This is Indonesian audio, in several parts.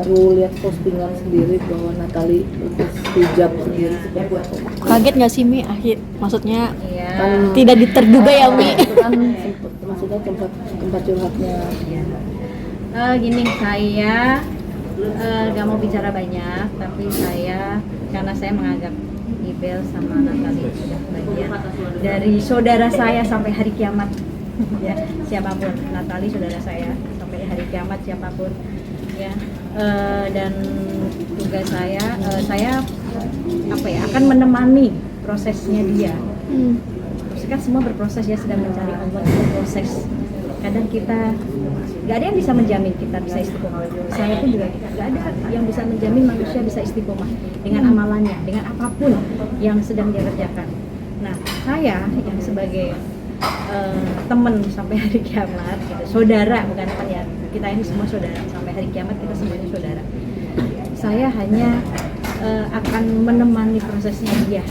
baru lihat postingan sendiri bahwa Natali lepas hijab sendiri seperti apa? Kaget nggak sih Mi? Maksudnya Iya. tidak diterduga ya Mi? Itu kan maksudnya tempat curhatnya. Gini, saya gak mau bicara banyak, tapi karena saya menganggap Ibel sama Natali sudah bagian dari saudara saya sampai hari kiamat. Ya, siapapun, Natali saudara saya sampai hari kiamat siapapun. Ya, dan tugas saya akan menemani prosesnya dia. Terus kan semua berproses ya, sedang mencari Allah itu proses. Kadang kita nggak ada yang bisa menjamin kita bisa istiqomah. Saya pun juga nggak ada yang bisa menjamin manusia bisa istiqomah dengan amalannya, dengan apapun yang sedang dia kerjakan. Nah, saya yang sebagai teman sampai hari kiamat, gitu, saudara bukan teman ya, kita ini semua saudara sampai hari kiamat, kita semuanya saudara. Saya hanya akan menemani prosesnya dia.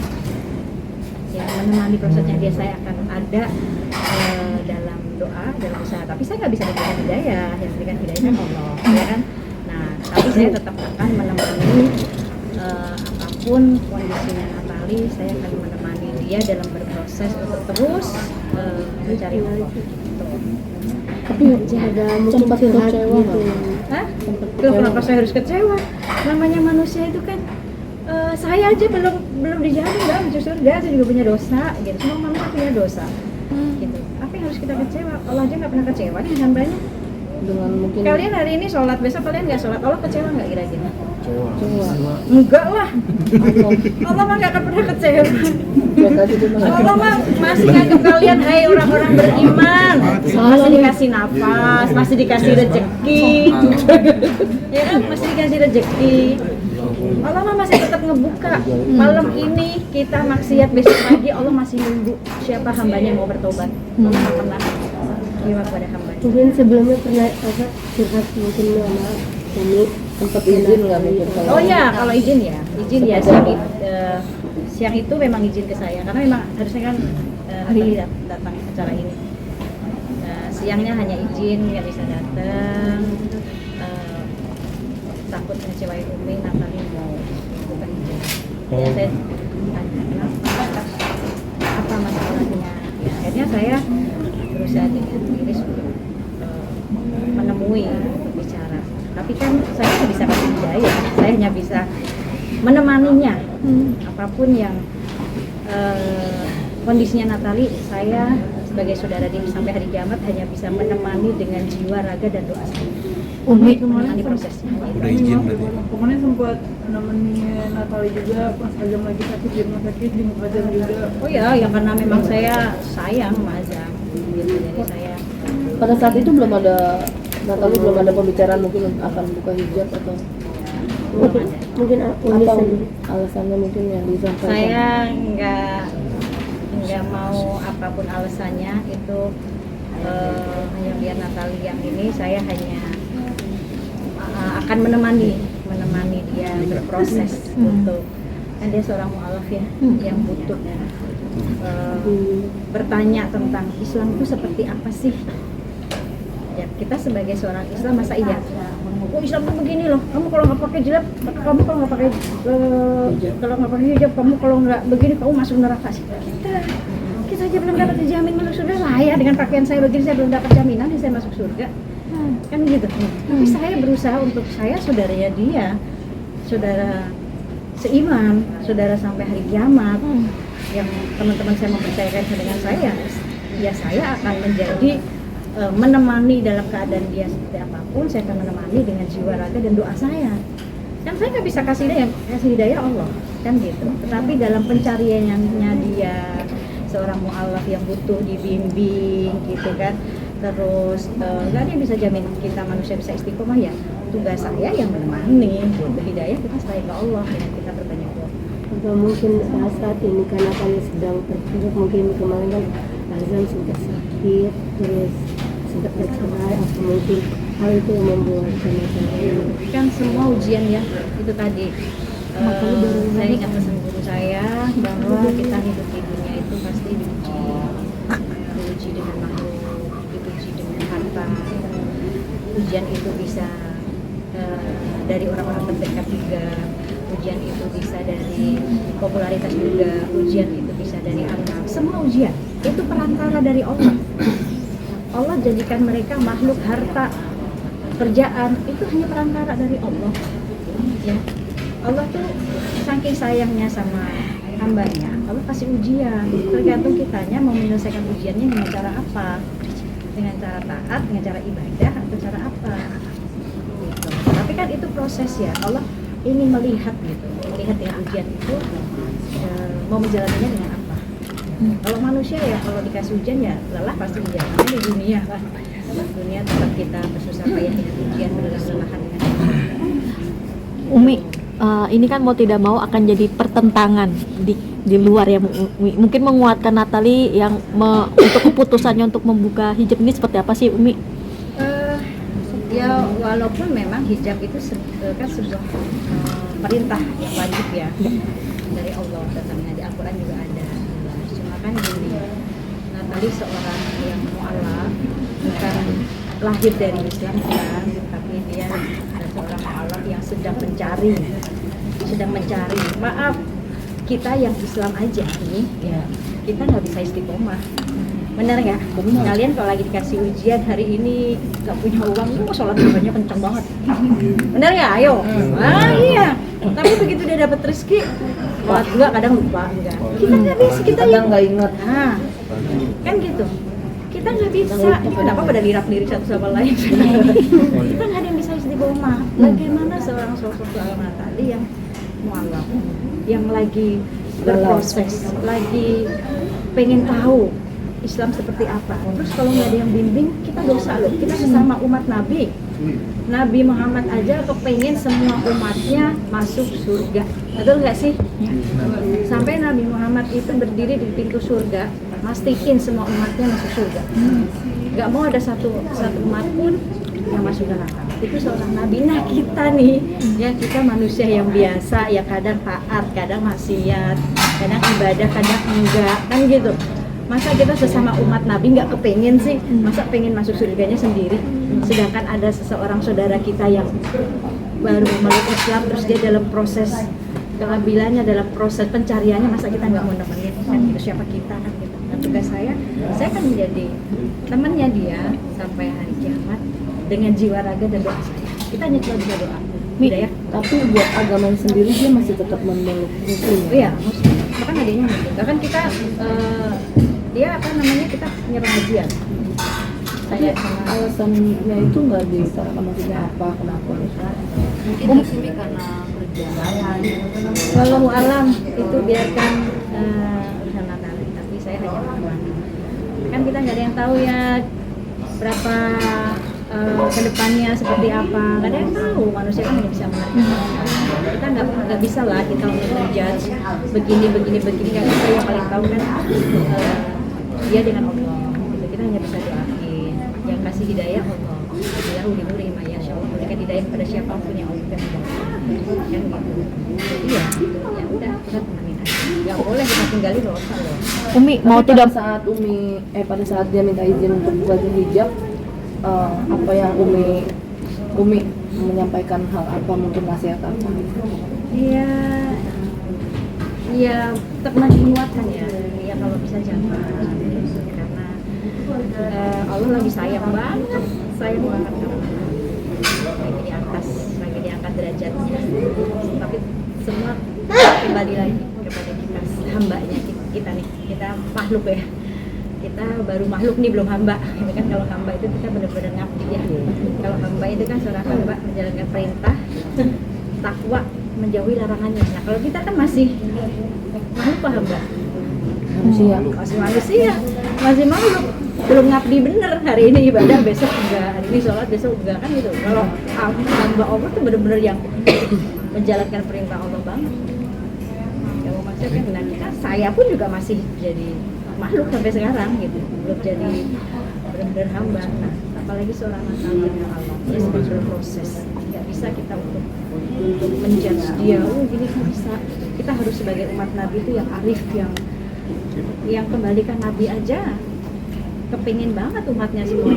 Ya, menemani prosesnya dia, saya akan ada dalam doa, dalam usaha. Tapi saya nggak bisa berikan hidayah, yang berikan hidayah kan Allah, ya kan? Nah, tapi saya tetap akan menemani apapun kondisinya Natali, saya akan menemani dia dalam berproses untuk terus mencari Allah. Tapi ada mungkin Sempat curhat kecewa gitu. Hah? Kenapa saya harus kecewa? Namanya manusia itu kan saya aja belum dijamin dalam masuk surga, saya juga punya dosa gitu. Semua manusia punya dosa. Gitu. Apa yang harus kita kecewa? Allah aja nggak pernah kecewa dengan hambanya. Dengan mungkin Kalian hari ini sholat, besok kalian nggak sholat, Allah kecewa nggak kira-kira? kecewa. Enggak lah. Allah mah nggak akan pernah kecewa. Allah mah masih nganggap kalian, hai orang-orang beriman, masih dikasih nafas, masih dikasih rezeki, ya kan, masih dikasih rezeki. Allah mah masih tetap ngebuka. Malam ini kita maksiat, besok pagi Allah masih nunggu siapa hambanya yang mau bertobat. Allah nggak pernah kecewa kepada hambanya. Mungkin sebelumnya pernah curhat mungkin sama suami. Sempat izin nggak mungkin kalau Oh ya, kalau izin ya siang itu memang izin ke saya karena memang harusnya kan hari datang acara ini. Siangnya hanya izin, nggak bisa datang. Takut ngecewain Umi, Natali mau bukan izin. Ya, saya tanya kenapa, apa masalahnya. Ya, akhirnya saya berusaha dengan iris untuk menemui, untuk bicara. Tapi kan saya nggak bisa kasih hidayah, saya hanya bisa menemaninya. Apapun yang kondisinya Natali, saya sebagai saudara dia sampai hari kiamat hanya bisa menemani dengan jiwa, raga, dan doa saya. Umi Menemani prosesnya. Udah izin berarti. Kemarin sempat nemenin Natali juga pas Azam lagi sakit di rumah sakit, di Azam juga. Oh ya, yang karena memang saya sayang sama Azam, gitu. Jadi saya pada saat itu belum ada Natali belum ada pembicaraan mungkin akan buka hijab atau Mungkin Umi apa sendiri. alasannya mungkin yang disampaikan. saya nggak mau apapun alasannya itu, hanya biar Natali yang ini, saya hanya akan menemani dia berproses untuk, kan dia seorang mu'alaf ya, yang butuh bertanya tentang Islam itu seperti apa sih. Ya, kita sebagai seorang Islam masa iya oh Islam tuh begini loh, kamu kalau nggak pakai jilbab, kamu kalau nggak pakai hijab, kamu kalau nggak begini kamu masuk neraka sih. Kita aja belum dapat dijamin masuk surga. Saya dengan pakaian saya begini, saya belum dapat jaminan saya masuk surga, kan gitu. Tapi saya berusaha untuk, saya saudaranya dia, saudara seiman, saudara sampai hari kiamat, yang teman-teman saya mempercayakan dengan saya, ya saya akan menjadi menemani dalam keadaan dia seperti apapun. Saya akan menemani dengan jiwa, raga, dan doa saya. Kan saya nggak bisa kasih hidayah Allah, kan gitu. Tetapi dalam pencariannya dia, seorang mu'alaf yang butuh dibimbing gitu kan, terus nggak ada yang bisa jamin kita manusia bisa istiqomah. Ya tugas saya yang menemani, hidayah kita selain ke Allah dengan kita berbanyak doa. Atau mungkin saat ini karena kalian sedang terpuruk, mungkin kemarin kan Azam sempat sakit, terus sempat bercerai, atau mungkin hal itu yang membuat Kan semua ujian ya, itu tadi. Saya ingat pesan guru saya bahwa kita hidup di dunia itu pasti diuji dengan makhluk, diuji dengan harta. Ujian itu bisa dari orang-orang terdekat juga, ujian itu bisa dari popularitas juga, ujian itu bisa dari anak, semua ujian itu perantara dari Allah. Allah jadikan mereka makhluk harta, kerjaan itu hanya perantara dari Allah. Ya, Allah tuh saking sayangnya sama hambanya, Allah kasih ujian. Tergantung kitanya mau menyelesaikan ujiannya dengan cara apa, dengan cara taat, dengan cara ibadah, atau cara apa. Gitu. Tapi kan itu proses ya. Allah ingin melihat gitu, melihat yang ujian itu mau menjalaninya dengan apa. Kalau manusia ya kalau dikasih ujian ya lelah pasti menjalannya di dunia lah. Dunia tetap kita bersusah payah dengan ujian, berlelah-lelahan dengan Umi, ini kan mau tidak mau akan jadi pertentangan di luar ya, Umi. Mungkin menguatkan Natali yang untuk keputusannya untuk membuka hijab ini seperti apa sih, Umi? Ya walaupun memang hijab itu kan sebuah perintah yang wajib ya dari Allah, datangnya di Al-Quran juga ada. Cuma kan gini, Natali seorang yang mu'alaf, bukan lahir dari Islam kan, tapi dia seorang mu'alaf yang sedang mencari. Maaf, kita yang Islam aja nih, ya kita nggak bisa istiqomah. Bener nggak? Kalian kalau lagi dikasih ujian hari ini nggak punya uang, sholat banyak kencang banget. Bener nggak? Ayo. Iya. Tapi begitu dia dapat rezeki, sholat juga kadang lupa enggak. Kita nggak bisa, kita kadang nggak ingat. Nah, kan gitu. Kita nggak bisa. Ini kenapa pada lirak-lirik satu sama lain? Kita nggak ada yang bisa istiqomah. Bagaimana seorang sosok Natali yang mualaf, yang lagi berproses, lagi pengen tahu Islam seperti apa. Terus kalau nggak ada yang bimbing, kita dosa loh. Kita sesama umat Nabi. Nabi Muhammad aja kepengen semua umatnya masuk surga. Betul nggak sih? Sampai Nabi Muhammad itu berdiri di pintu surga, mastiin semua umatnya masuk surga. Nggak mau ada satu umat pun yang masuk neraka. Itu seorang Nabi. Nah kita nih, ya kita manusia yang biasa, ya kadang taat, kadang maksiat, kadang ibadah, kadang enggak, kan gitu. Masa kita sesama umat Nabi nggak kepengen sih, masa pengen masuk surganya sendiri, sedangkan ada seseorang saudara kita yang baru memeluk Islam, terus dia dalam proses keabilannya, dalam proses pencariannya, masa kita nggak mau nemenin, kan gitu, siapa kita kan gitu. Dan tugas saya kan menjadi temannya dia sampai hari kiamat dengan jiwa raga dan doa saya. Kita hanya cuma bisa doa. Ya. Tapi buat agamanya sendiri dia masih tetap memeluk Muslim. Iya, Muslim. Bahkan adanya Muslim. Bahkan kita dia kita nyerang ujian. Tapi alasannya itu nggak diutarakan, maksudnya apa, kenapa? Mungkin sih karena kerjaan. Wallahu alam, itu biarkan urusan Natali. Tapi saya hanya menemani. Kan kita nggak ada yang tahu ya berapa kedepannya seperti apa, nggak ada yang tahu. Manusia kan hanya bisa mengerti. Kita nggak bisa lah kita untuk menjudge begini kan. Kita yang paling tahu kan dia dengan Allah. Gitu. Kita hanya bisa doain. Yang kasih hidayah Allah. Allahu li nuri ma yasha. Memberikan hidayah kepada siapapun yang Allah kehendaki. Kan gitu. Iya. Ya udah, kita temenin aja. Nggak boleh kita tinggalin dosa loh. Umi mau Tapi tidak pada saat dia minta izin untuk buka hijab, apa yang Umi menyampaikan hal apa, mungkin nasihat apa? Iya tetap menguatkan ya kalau bisa jangan, karena Allah lagi sayang banget lagi diangkat derajatnya, tapi semua kembali lagi kepada kita, hambanya kita nih, kita makhluk ya. Kita baru makhluk nih, belum hamba. Ini kan kalau hamba itu kita benar-benar ngabdi ya. Kalau hamba itu kan seorang hamba menjalankan perintah, takwa, menjauhi larangannya. Nah kalau kita kan masih makhluk apa hamba? Masih manusia, masih makhluk. Belum ngabdi bener, hari ini ibadah, besok enggak, hari ini sholat, besok enggak, kan gitu. Kalau hamba Allah tuh benar-benar yang menjalankan perintah Allah banget. Kalau maksudnya kan, nah saya pun juga masih jadi makhluk sampai sekarang gitu, belum jadi benar-benar hamba. Nah, apalagi seorang Natali dengan Allah, dia sedang berproses, nggak bisa kita untuk menjudge dia, gini kan bisa. Kita harus sebagai umat Nabi itu yang arif, yang kembalikan Nabi aja kepingin banget umatnya semua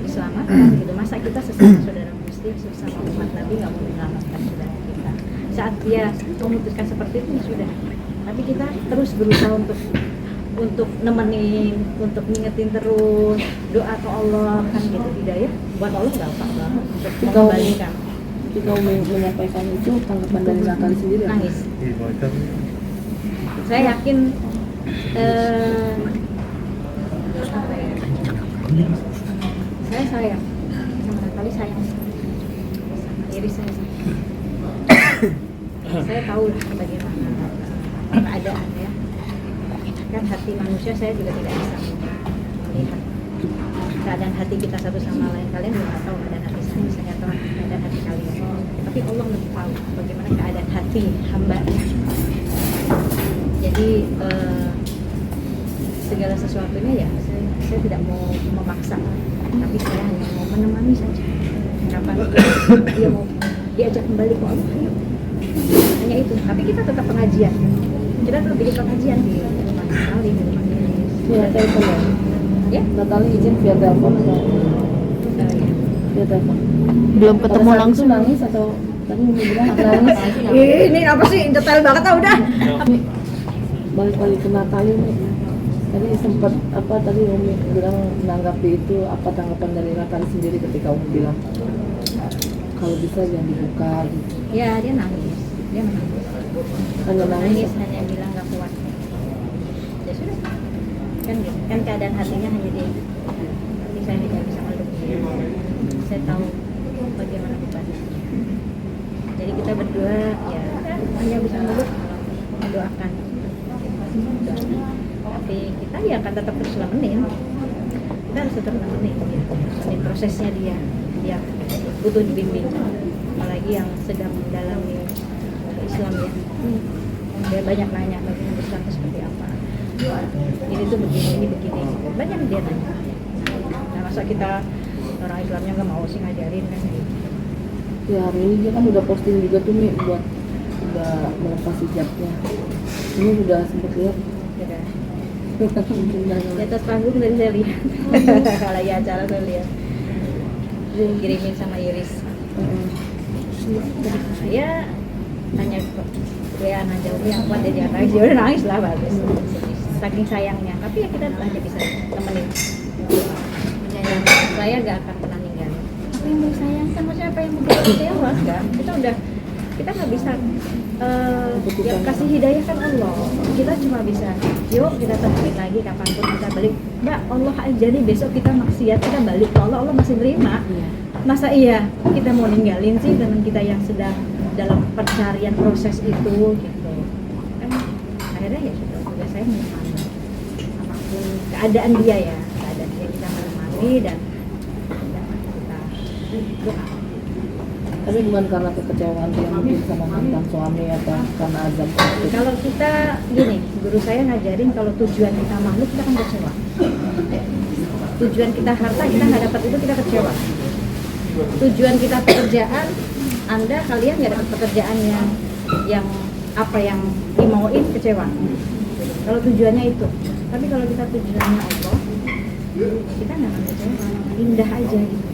diselamatkan gitu. Masa kita sesama saudara muslim pasti sesama umat Nabi nggak mau menyelamatkan saudara kita. Saat dia memutuskan seperti itu ya sudah. Tapi kita terus berusaha untuk nemenin, untuk ngingetin terus, doa ke Allah kan gitu, hidayah buat Allah gampang banget untuk mengembalikan. Ketika Umi menyampaikan itu, tanggapan dari Natali sendiri apa? Nangis. Saya yakin apa ya? Saya sayang sama Natali, sayang sama Iris saya. Saya tahu lah bagaimana keadaannya. Kan hati manusia saya juga tidak bisa melihat keadaan hati kita satu sama lain. Kalian juga nggak tahu keadaan hati saya nggak tahu keadaan hati kalian. Tapi Allah lebih tahu bagaimana keadaan hati hamba. Jadi segala sesuatunya ya saya tidak mau memaksa, tapi saya hanya mau menemani saja. Kapan dia mau diajak kembali ke Allah, ayo. Hanya itu. Tapi kita tetap pengajian. Kita tetap bikin pengajian di rumah Natali, di rumah Iris. Via telepon ya? Ya? Natali izin via telepon atau Ya. via telepon? Belum Pada ketemu saat langsung. itu nangis atau tadi Umi bilang nangis? Ini apa sih detail banget tau udah. Balik lagi ke Natali nih. Tadi sempat apa tadi Umi bilang menanggapi itu, apa tanggapan dari Natali sendiri ketika Umi bilang kalau bisa jangan dibuka gitu. Ya dia nangis, dia menangis. Hanya nangis. Hanya bilang nggak kuat. Ya sudah, kan gitu. Kan keadaan hatinya hanya dia. Tapi saya tidak bisa meluk. Saya tahu bagaimana bebannya. Jadi kita berdua ya hanya bisa meluk, mendoakan. Tapi kita ya akan tetap terus nemenin. Kita harus tetap nemenin prosesnya dia butuh dibimbing, apalagi yang sedang mendalami Islam ya. Dia banyak nanya bagaimana Islam itu seperti apa, ini tuh begini, ini begini, banyak dia nanya. Nah masa kita orang Islamnya nggak mau sih ngajarin kan gitu. Ya hari ini dia kan udah posting juga tuh Mi buat udah melepas hijabnya. Ini udah sempet lihat. Udah. Di atas panggung dari saya lihat. Kalau ya acara saya lihat. Kirimin sama Iris. Ya tanya ya aja udah yang kuat jadi apa dia udah nangis lah bagus. Saking sayangnya. Tapi ya kita hanya bisa temenin. Saya gak akan pernah ninggalin. Apa yang mau sayang sama siapa yang mau kita kecewa enggak? Kita nggak bisa yang kasih hidayah kan Allah. Kita cuma bisa yuk kita temuin lagi kapanpun kita balik. Mbak Allah aja nih besok kita maksiat kita balik ke Allah masih terima. Masa iya kita mau ninggalin sih teman kita yang sedang dalam pencarian proses itu gitu. Kan akhirnya ya sudah saya menemani apapun keadaan dia ya, keadaan dia kita menemani dan kita doa. Tapi bukan karena kekecewaan dia mungkin sama mantan suami atau karena azab itu. Kalau kita gini, guru saya ngajarin kalau tujuan kita makhluk kita akan kecewa. Tujuan kita harta kita nggak dapat itu kita kecewa. Tujuan kita pekerjaan, kalian nggak dapat pekerjaan yang apa yang dimauin kecewa. Kalau tujuannya itu, tapi kalau kita tujuannya Allah, kita nggak akan kecewa. Indah aja gitu.